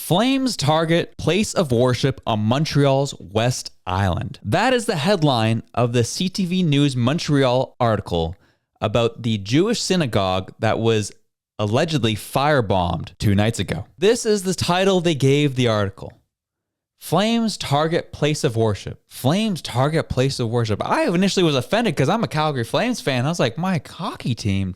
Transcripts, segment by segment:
Flames target place of worship on Montreal's West Island. That is the headline of the CTV News Montreal article about the Jewish synagogue that was allegedly firebombed 2 nights ago. This is the title they gave the article. Flames target place of worship. Flames target place of worship. I initially was offended because I'm a Calgary Flames fan. I was like, my hockey team,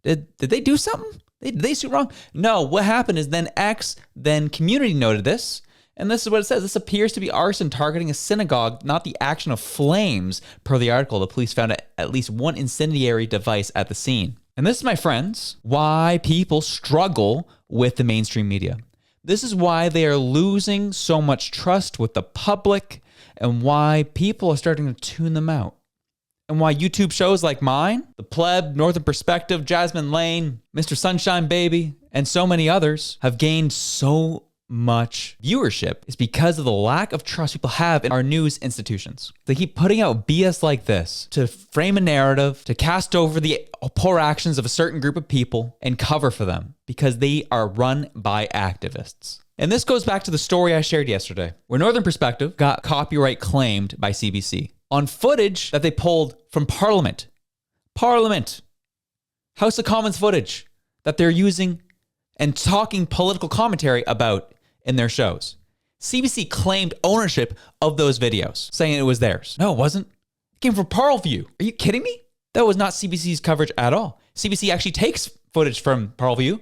did they do something? Did they do wrong? No, what happened is then Community noted this, and this is what it says. This appears to be arson targeting a synagogue, not the action of flames. Per the article, the police found at least one incendiary device at the scene. And this, my friends, why people struggle with the mainstream media. This is why they are losing so much trust with the public and why people are starting to tune them out. And why YouTube shows like mine, The Pleb, Northern Perspective, Jasmine Lane, Mr. Sunshine Baby, and so many others have gained so much viewership is because of the lack of trust people have in our news institutions. They keep putting out BS like this to frame a narrative, to cast over the poor actions of a certain group of people and cover for them because they are run by activists. And this goes back to the story I shared yesterday, where Northern Perspective got copyright claimed by CBC on footage that they pulled from Parliament. House of Commons footage that they're using and talking political commentary about in their shows. CBC claimed ownership of those videos, saying it was theirs. No, it wasn't. It came from Parleview. Are you kidding me? That was not CBC's coverage at all. CBC actually takes footage from Parleview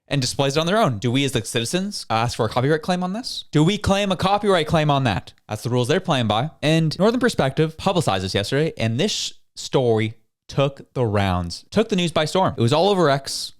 and displays it on their own. Do we as the citizens ask for a copyright claim on this? Do we claim a copyright claim on that? That's the rules they're playing by. And Northern Perspective publicized this yesterday, and this story took the rounds, took the news by storm. It was all over X,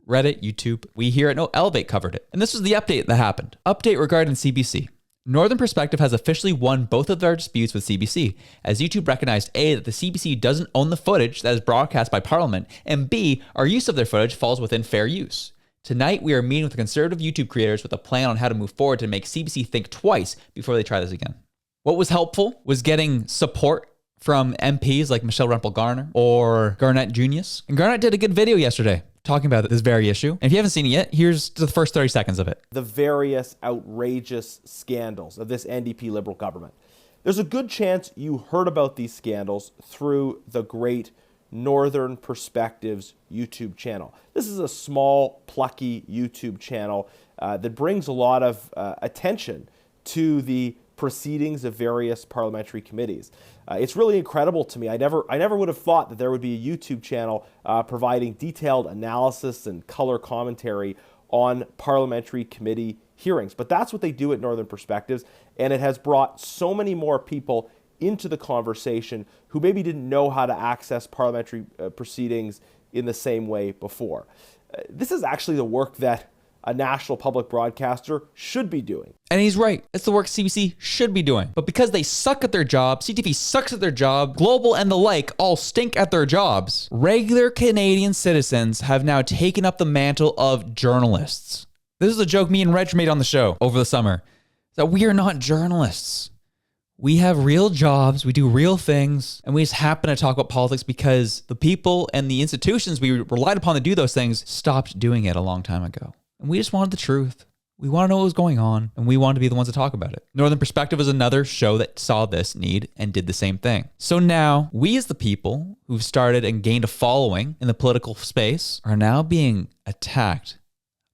Reddit, YouTube. We here at No Elevate covered it. And this was the update that happened. Update regarding CBC. Northern Perspective has officially won both of their disputes with CBC, as YouTube recognized A, that the CBC doesn't own the footage that is broadcast by Parliament, and B, our use of their footage falls within fair use. Tonight, we are meeting with the conservative YouTube creators with a plan on how to move forward to make CBC think twice before they try this again. What was helpful was getting support from MPs like Michelle Rempel-Garner or Garnett Junius. And Garnett did a good video yesterday talking about this very issue. And if you haven't seen it yet, here's the first 30 seconds of it. The various outrageous scandals of this NDP Liberal government. There's a good chance you heard about these scandals through the great Northern Perspectives YouTube channel. This is a small, plucky YouTube channel that brings a lot of attention to the proceedings of various parliamentary committees. It's really incredible to me. I never would have thought that there would be a YouTube channel providing detailed analysis and color commentary on parliamentary committee hearings. But that's what they do at Northern Perspectives, and it has brought so many more people into the conversation who maybe didn't know how to access parliamentary proceedings in the same way before. This is actually the work that a national public broadcaster should be doing. And he's right. It's the work CBC should be doing. But because they suck at their job, CTV sucks at their job, Global and the like all stink at their jobs, regular Canadian citizens have now taken up the mantle of journalists. This is a joke me and Reg made on the show over the summer, that we are not journalists. We have real jobs, we do real things, and we just happen to talk about politics because the people and the institutions we relied upon to do those things stopped doing it a long time ago. And we just wanted the truth. We want to know what was going on, and we wanted to be the ones to talk about it. Northern Perspective is another show that saw this need and did the same thing. So now, we as the people who've started and gained a following in the political space are now being attacked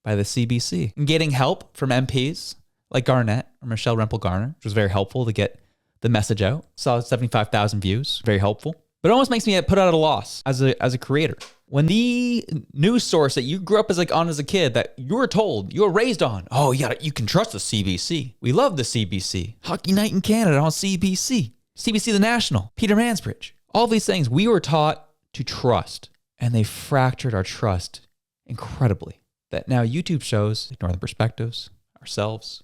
by the CBC and getting help from MPs like Garnett or Michelle Rempel-Garner, which was very helpful to get the message out. Saw 75,000 views, very helpful. But it almost makes me put out at a loss as a creator. When the news source that you grew up on as a kid, that you were told, you were raised on, oh yeah, you can trust the CBC. We love the CBC. Hockey Night in Canada on CBC. CBC The National, Peter Mansbridge. All these things we were taught to trust, and they fractured our trust incredibly. That now YouTube shows, like Northern Perspectives, ourselves,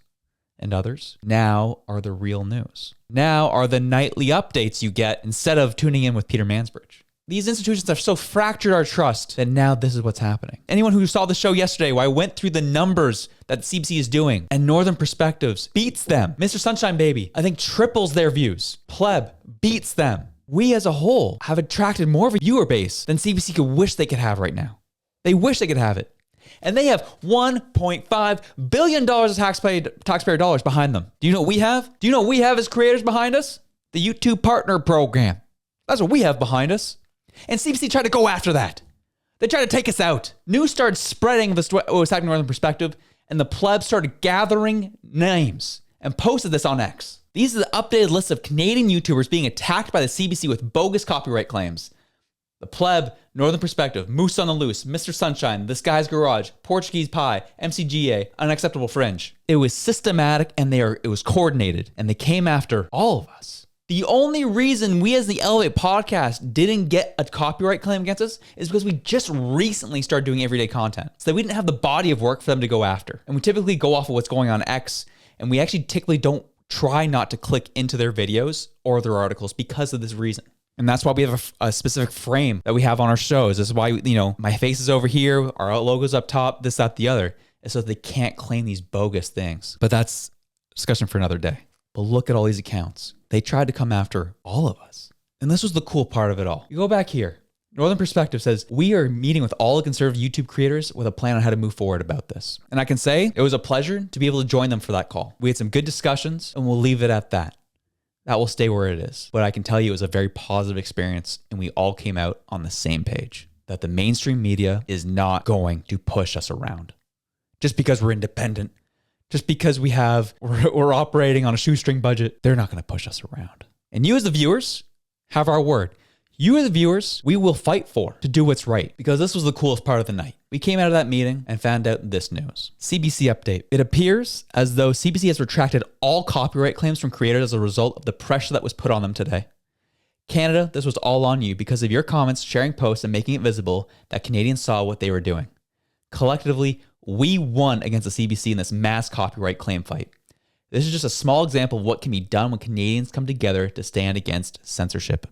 and others, now are the real news. Now are the nightly updates you get instead of tuning in with Peter Mansbridge. These institutions have so fractured our trust that now this is what's happening. Anyone who saw the show yesterday where I went through the numbers that CBC is doing and Northern Perspectives beats them. Mr. Sunshine Baby, I think triples their views. Pleb beats them. We as a whole have attracted more of a viewer base than CBC could wish they could have right now. They wish they could have it. And they have $1.5 billion of taxpayer dollars behind them. Do you know what we have? Do you know what we have as creators behind us? The YouTube Partner Program. That's what we have behind us. And CBC tried to go after that. They tried to take us out. News started spreading what was happening in Northern Perspective, and the plebs started gathering names and posted this on X. These are the updated lists of Canadian YouTubers being attacked by the CBC with bogus copyright claims. The Pleb, Northern Perspective, Moose on the Loose, Mr. Sunshine, This Guy's Garage, Portuguese Pie, MCGA, Unacceptable Fringe. It was systematic and it was coordinated, and they came after all of us. The only reason we as the Elevate podcast didn't get a copyright claim against us is because we just recently started doing everyday content. So we didn't have the body of work for them to go after. And we typically go off of what's going on X, and we actually typically don't try not to click into their videos or their articles because of this reason. And that's why we have a specific frame that we have on our shows. This is why, my face is over here, our logo's up top, this, that, the other. And so they can't claim these bogus things. But that's a discussion for another day. But look at all these accounts. They tried to come after all of us. And this was the cool part of it all. You go back here. Northern Perspective says, we are meeting with all the conservative YouTube creators with a plan on how to move forward about this. And I can say it was a pleasure to be able to join them for that call. We had some good discussions, and we'll leave it at that. That will stay where it is. But I can tell you it was a very positive experience, and we all came out on the same page, that the mainstream media is not going to push us around. Just because we're independent, just because we're operating on a shoestring budget, they're not going to push us around. And you as the viewers have our word. You as the viewers, we will fight for to do what's right, because this was the coolest part of the night. We came out of that meeting and found out this news. CBC update. It appears as though CBC has retracted all copyright claims from creators as a result of the pressure that was put on them today. Canada, this was all on you because of your comments, sharing posts, and making it visible that Canadians saw what they were doing. Collectively, we won against the CBC in this mass copyright claim fight. This is just a small example of what can be done when Canadians come together to stand against censorship.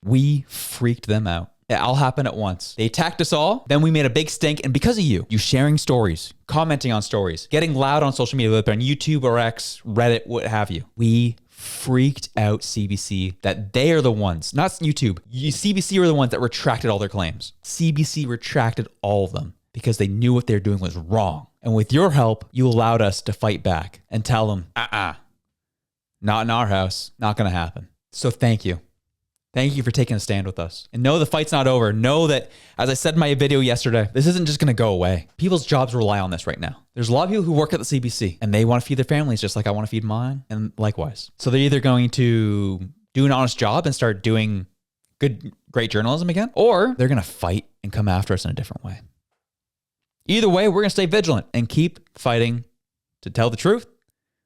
We freaked them out. It all happened at once. They attacked us all, then we made a big stink, and because of you sharing stories, commenting on stories, getting loud on social media, whether on YouTube or X, Reddit, what have you, we freaked out CBC that they are the ones, not YouTube. CBC were the ones that retracted all their claims. CBC retracted all of them because they knew what they were doing was wrong. And with your help, you allowed us to fight back and tell them, not in our house, not going to happen. So thank you. Thank you for taking a stand with us. And know the fight's not over. Know that, as I said in my video yesterday, this isn't just going to go away. People's jobs rely on this right now. There's a lot of people who work at the CBC and they want to feed their families just like I want to feed mine, and likewise. So they're either going to do an honest job and start doing great journalism again, or they're going to fight and come after us in a different way. Either way, we're going to stay vigilant and keep fighting to tell the truth,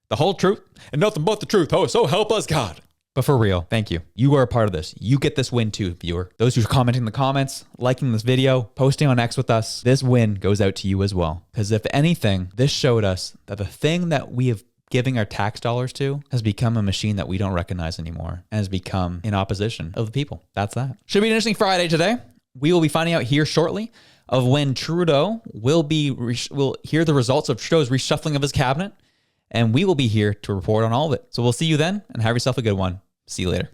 the whole truth, and nothing but the truth. Oh, so help us God. But for real, thank you. You are a part of this. You get this win too, viewer. Those who are commenting in the comments, liking this video, posting on X with us, this win goes out to you as well. Because if anything, this showed us that the thing that we have giving our tax dollars to has become a machine that we don't recognize anymore and has become in opposition of the people. That's that. Should be an interesting Friday today. We will be finding out here shortly of when Trudeau will hear the results of Trudeau's reshuffling of his cabinet. And we will be here to report on all of it. So we'll see you then, and have yourself a good one. See you later.